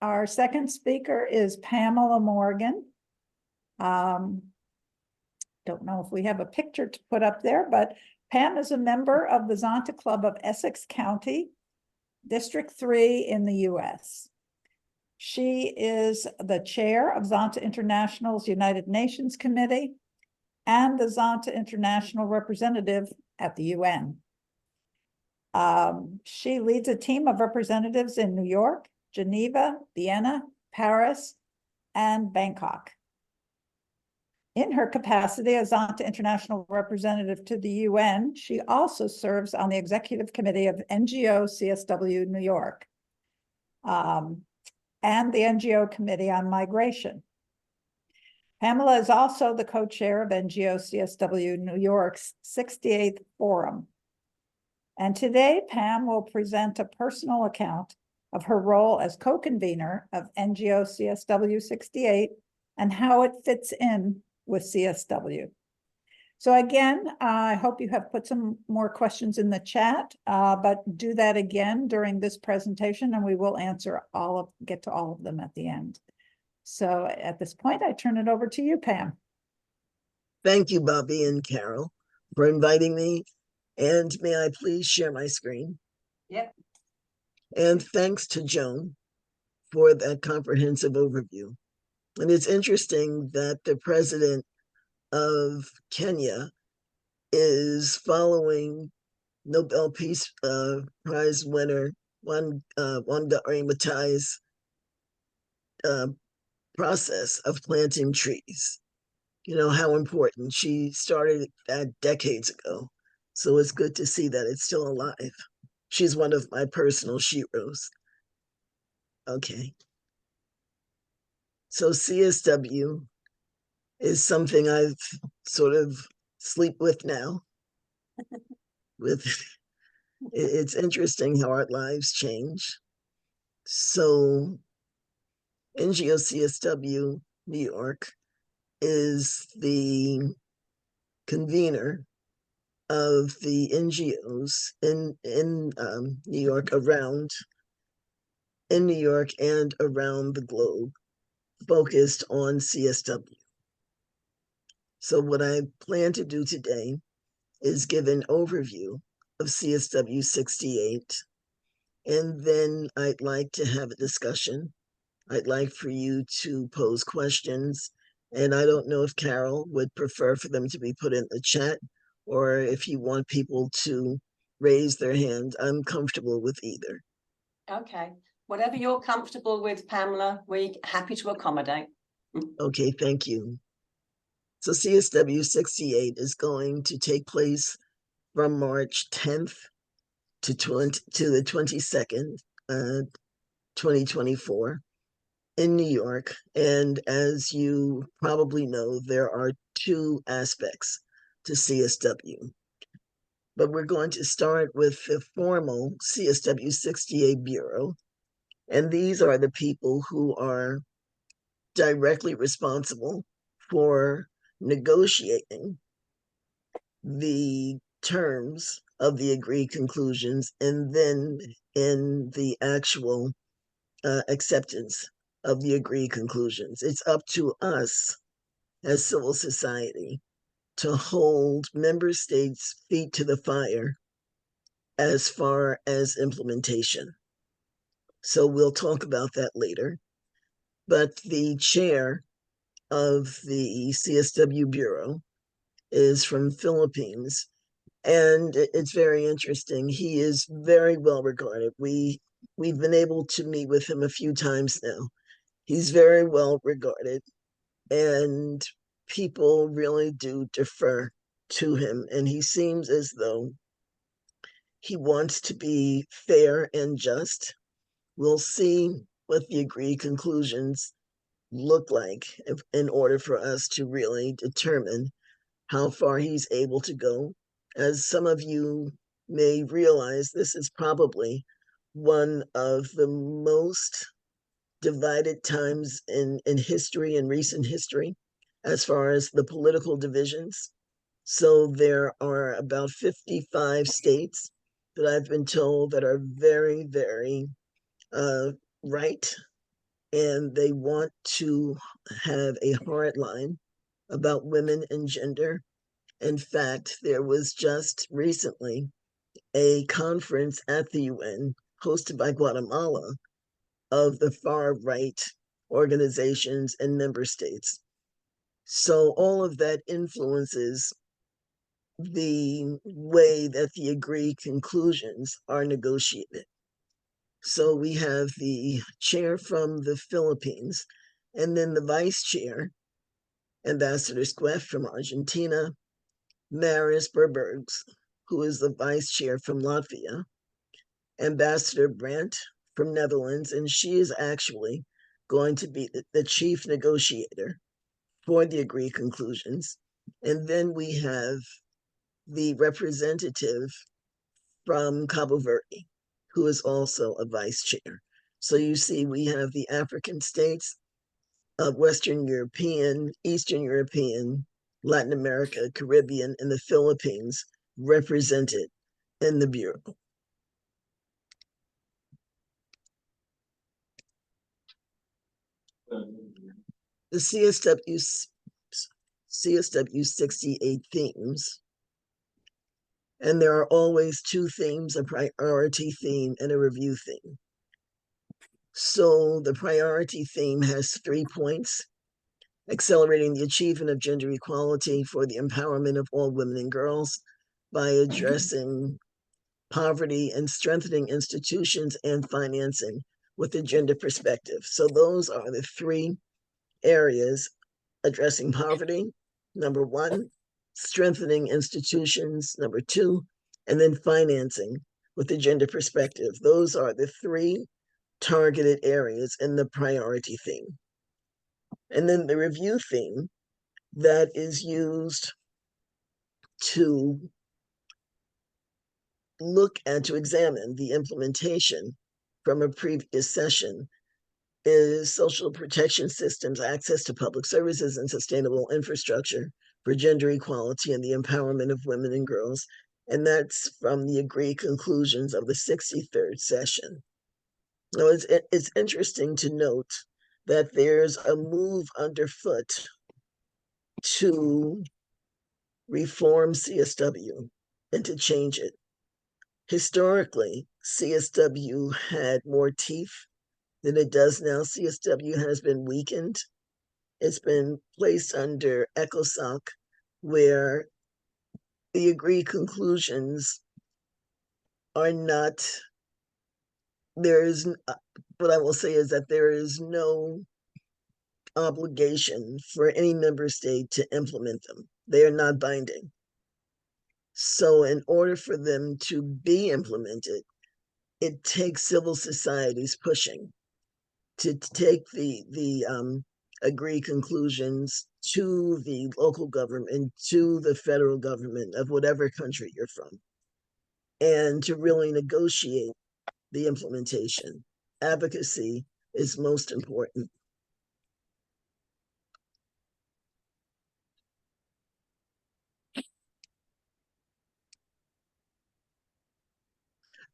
Our second speaker is Pamela Morgan. Don't know if we have a picture to put up there, but Pam is a member of the Zonta Club of Essex County, District 3 in the US. She is the chair of Zonta International's United Nations Committee and the Zonta International representative at the UN. She leads a team of representatives in New York, Geneva, Vienna, Paris, and Bangkok. In her capacity as Zonta International representative to the UN, she also serves on the executive committee of NGO CSW New York and the NGO Committee on Migration. Pamela is also the co-chair of NGO CSW New York's 68th Forum. And today, Pam will present a personal account of her role as co-convener of NGO CSW 68 and how it fits in with CSW. So again, I hope you have put some more questions in the chat, but do that again during this presentation and we will get to all of them at the end. So at this point, I turn it over to you, Pam. Thank you, Bobby and Carol, for inviting me. And may I please share my screen? Yep. And thanks to Joan for that comprehensive overview. And it's interesting that the president of Kenya is following Nobel Peace Prize winner Wangari Maathai's process of planting trees. You know how important. She started that decades ago. So it's good to see that it's still alive. She's one of my personal sheroes. Okay. So CSW is something I've sort of sleep with now. It's interesting how our lives change. So NGO CSW New York is the convener of the NGOs in New York and around the globe, focused on CSW. So what I plan to do today is give an overview of CSW 68, and then I'd like to have a discussion. I'd like for you to pose questions, and I don't know if Carol would prefer for them to be put in the chat or if you want people to raise their hand. I'm comfortable with either. Okay, whatever you're comfortable with, Pamela, we're happy to accommodate. Okay, thank you. So CSW 68 is going to take place from March 10th to the 22nd, 2024 in New York. And as you probably know, there are two aspects to CSW. But we're going to start with the formal CSW 68 Bureau. And these are the people who are directly responsible for negotiating the terms of the agreed conclusions and then in the actual acceptance of the agreed conclusions. It's up to us as civil society to hold member states' feet to the fire as far as implementation. So we'll talk about that later. But the chair of the CSW Bureau is from Philippines, and it's very interesting. He is very well regarded. We've been able to meet with him a few times now. He's very well regarded, and people really do defer to him, and he seems as though he wants to be fair and just. We'll see what the agreed conclusions look like in order for us to really determine how far he's able to go. As some of you may realize, this is probably one of the most divided times in history, in recent history, as far as the political divisions. So there are about 55 states that I've been told that are very, very right and they want to have a hard line about women and gender. In fact, there was just recently a conference at the UN hosted by Guatemala of the far right organizations and member states. So all of that influences the way that the agreed conclusions are negotiated. So we have the chair from the Philippines, and then the vice chair, Ambassador Squef from Argentina, Maris Berbergs, who is the vice chair from Latvia, Ambassador Brandt from Netherlands, and she is actually going to be the chief negotiator for the agreed conclusions. And then we have the representative from Cabo Verde, who is also a vice chair. So you see, we have the African states, Western European, Eastern European, Latin America, Caribbean, and the Philippines represented in the Bureau. The CSW 68 themes, and there are always two themes, a priority theme and a review theme. So the priority theme has 3 points: accelerating the achievement of gender equality for the empowerment of all women and girls by addressing poverty and strengthening institutions and financing with a gender perspective. So those are the 3 areas: addressing poverty, number 1, strengthening institutions, number 2, and then financing with the gender perspective. Those are the 3 targeted areas in the priority theme. And then the review theme that is used to look and to examine the implementation from a previous session is social protection systems, access to public services, and sustainable infrastructure for gender equality and the empowerment of women and girls. And that's from the agreed conclusions of the 63rd session. Now, it's interesting to note that there's a move underfoot to reform CSW and to change it. Historically, CSW had more teeth than it does now. CSW has been weakened. It's been placed under ECOSOC, where the agreed conclusions are not, there is, what I will say is that there is no obligation for any member state to implement them. They are not binding. So in order for them to be implemented, it takes civil societies pushing to take the agreed conclusions to the local government, to the federal government of whatever country you're from, and to really negotiate the implementation. Advocacy is most important.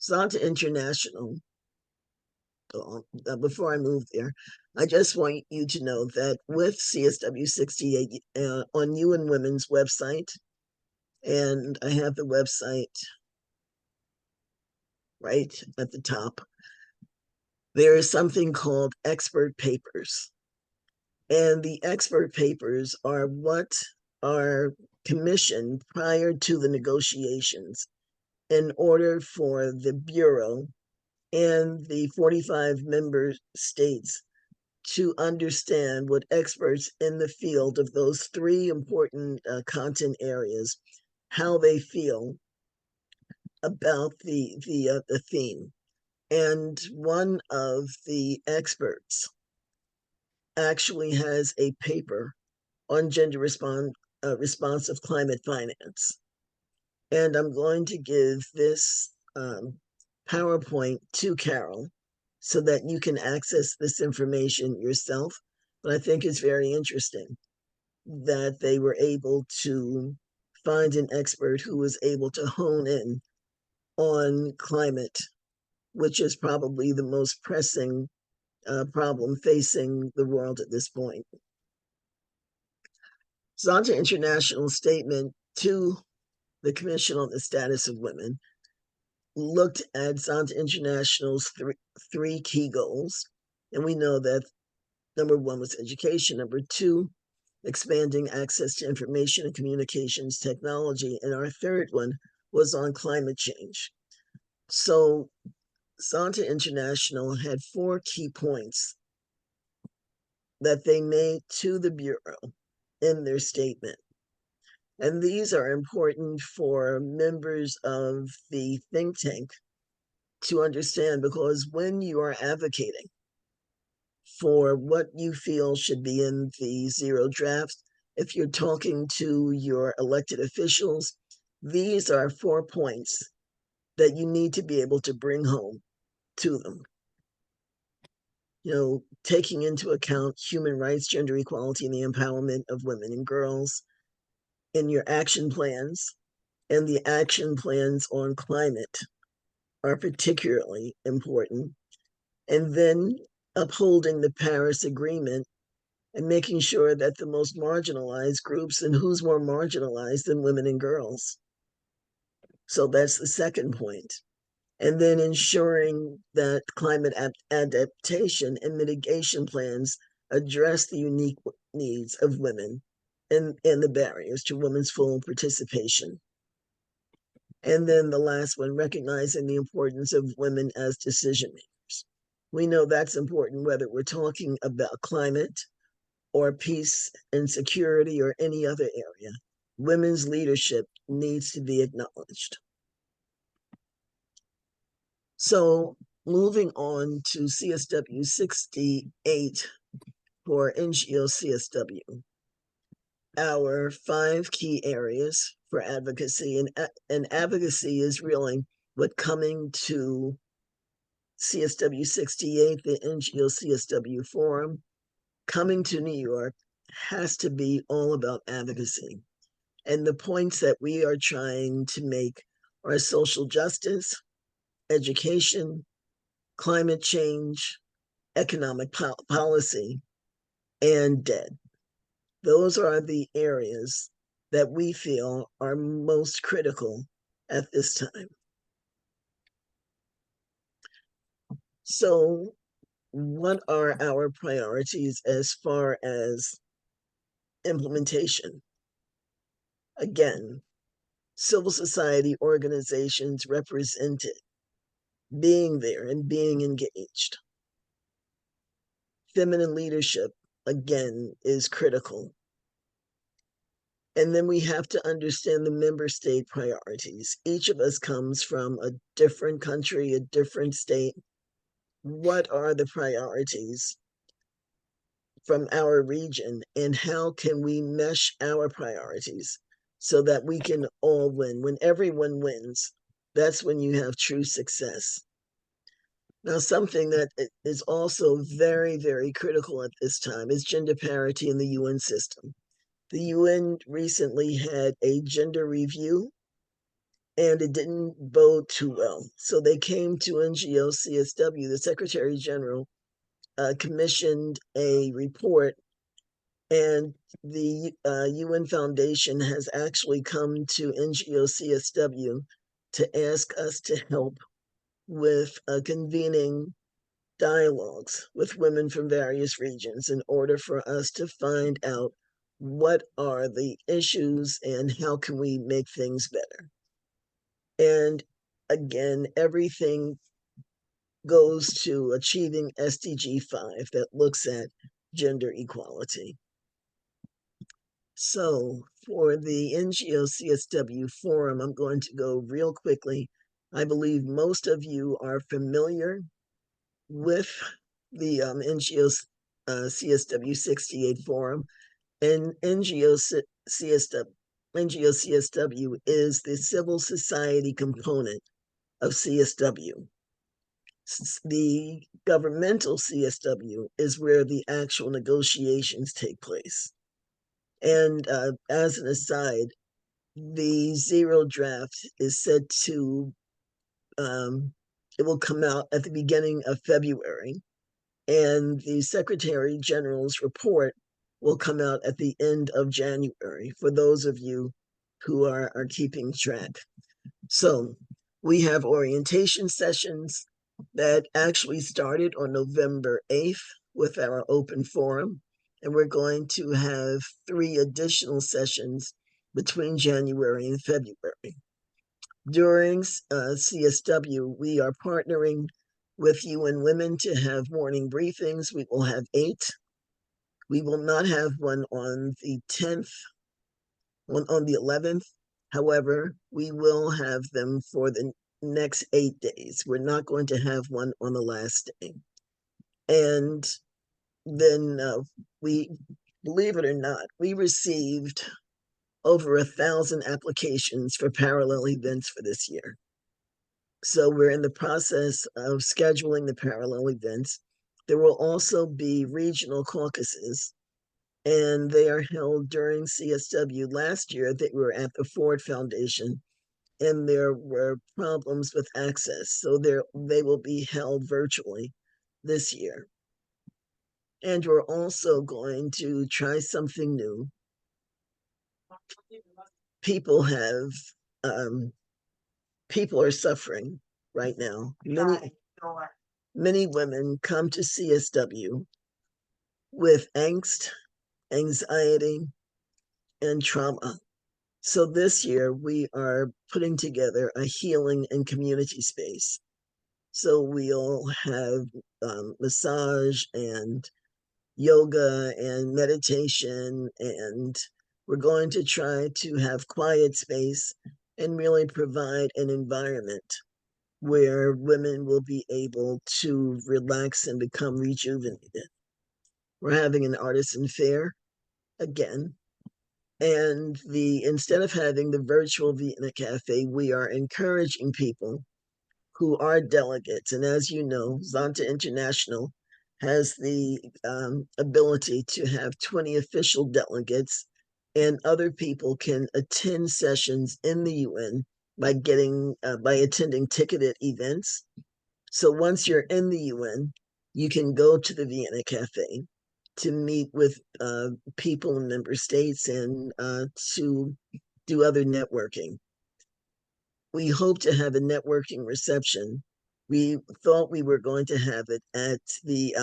Zonta International, before I move there, I just want you to know that with CSW 68 on UN Women's website, and I have the website right at the top, there is something called expert papers. And the expert papers are what are commissioned prior to the negotiations in order for the Bureau and the 45 member states to understand what experts in the field of those 3 important content areas, how they feel about the theme. And one of the experts actually has a paper on gender responsive climate finance. And I'm going to give this PowerPoint to Carol so that you can access this information yourself. But I think it's very interesting that they were able to find an expert who was able to hone in on climate, which is probably the most pressing problem facing the world at this point. Zonta International statement to the Commission on the Status of Women looked at Zonta International's three key goals. And we know that number one was education, number two, expanding access to information and communications technology, and our third one was on climate change. So Zonta International had 4 key points that they made to the Bureau in their statement. And these are important for members of the think tank to understand, because when you are advocating for what you feel should be in the zero draft, if you're talking to your elected officials, these are 4 points that you need to be able to bring home to them. Taking into account human rights, gender equality, and the empowerment of women and girls in your action plans, and the action plans on climate are particularly important. And then upholding the Paris Agreement and making sure that the most marginalized groups, and who's more marginalized than women and girls. So that's the second point. And then ensuring that climate adaptation and mitigation plans address the unique needs of women and the barriers to women's full participation. And then the last one, recognizing the importance of women as decision makers. We know that's important whether we're talking about climate or peace and security or any other area. Women's leadership needs to be acknowledged. So moving on to CSW 68 for NGO CSW, our 5 key areas for advocacy, and advocacy is really what coming to CSW 68, the NGO CSW Forum, coming to New York has to be all about advocacy. And the points that we are trying to make are social justice, education, climate change, economic policy, and debt. Those are the areas that we feel are most critical at this time. So, what are our priorities as far as implementation? Again, civil society organizations represented, being there and being engaged. Feminine leadership, again, is critical. And then we have to understand the member state priorities. Each of us comes from a different country, a different state. What are the priorities from our region, and how can we mesh our priorities so that we can all win? When everyone wins, that's when you have true success. Now, something that is also very, very critical at this time is gender parity in the UN system. The UN recently had a gender review, and it didn't bode too well. So they came to NGO CSW, the Secretary General commissioned a report, and the UN Foundation has actually come to NGO CSW to ask us to help with convening dialogues with women from various regions in order for us to find out what are the issues and how can we make things better. And again, everything goes to achieving SDG 5 that looks at gender equality. So for the NGO CSW Forum, I'm going to go real quickly. I believe most of you are familiar with the NGO CSW 68 Forum, and NGO CSW is the civil society component of CSW. The governmental CSW is where the actual negotiations take place. And as an aside, the zero draft is said to, it will come out at the beginning of February. And the Secretary General's report will come out at the end of January for those of you who are keeping track. So we have orientation sessions that actually started on November 8th with our open forum. And we're going to have 3 additional sessions between January and February. During CSW, we are partnering with UN Women to have morning briefings. We will have 8. We will not have one on the 10th, one on the 11th. However, we will have them for the next 8 days. We're not going to have one on the last day. And then we, believe it or not, we received over 1,000 applications for parallel events for this year. So we're in the process of scheduling the parallel events. There will also be regional caucuses, and they are held during CSW. Last year, they were at the Ford Foundation, and there were problems with access. So they will be held virtually this year. And we're also going to try something new. People have, people are suffering right now. Many women come to CSW with angst, anxiety, and trauma. So this year we are putting together a healing and community space. So we'll have massage and yoga and meditation, and we're going to try to have quiet space and really provide an environment where women will be able to relax and become rejuvenated. We're having an artisan fair again. And instead of having the virtual Vienna Cafe, we are encouraging people who are delegates. And as you know, Zonta International has the ability to have 20 official delegates, and other people can attend sessions in the UN by attending ticketed events. So once you're in the UN, you can go to the Vienna Cafe to meet with people in member states and to do other networking. We hope to have a networking reception. We thought we were going to have it at the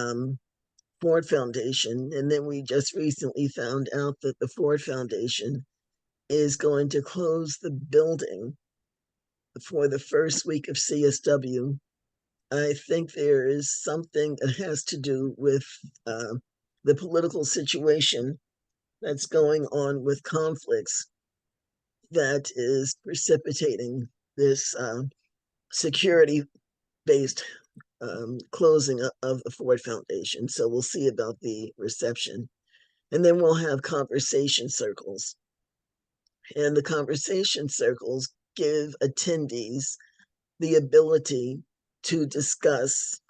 Ford Foundation, and then we just recently found out that the Ford Foundation is going to close the building for the first week of CSW. I think there is something that has to do with the political situation that's going on with conflicts that is precipitating this security-based closing of the Ford Foundation. So we'll see about the reception. And then we'll have conversation circles. And the conversation circles give attendees the ability to discuss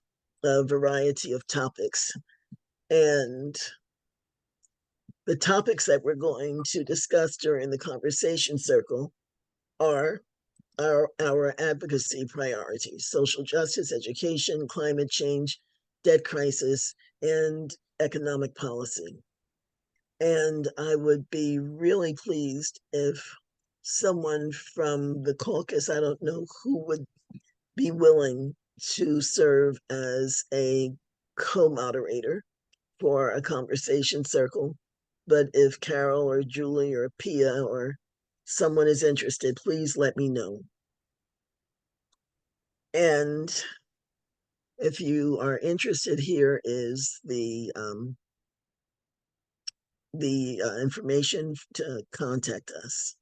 a variety of topics. And the topics that we're going to discuss during the conversation circle are our advocacy priorities: social justice, education, climate change, debt crisis, and economic policy. And I would be really pleased if someone from the caucus, I don't know who would be willing to serve as a co-moderator for a conversation circle. But if Carol or Julie or Pia or someone is interested, please let me know. And if you are interested, here is the information to contact us.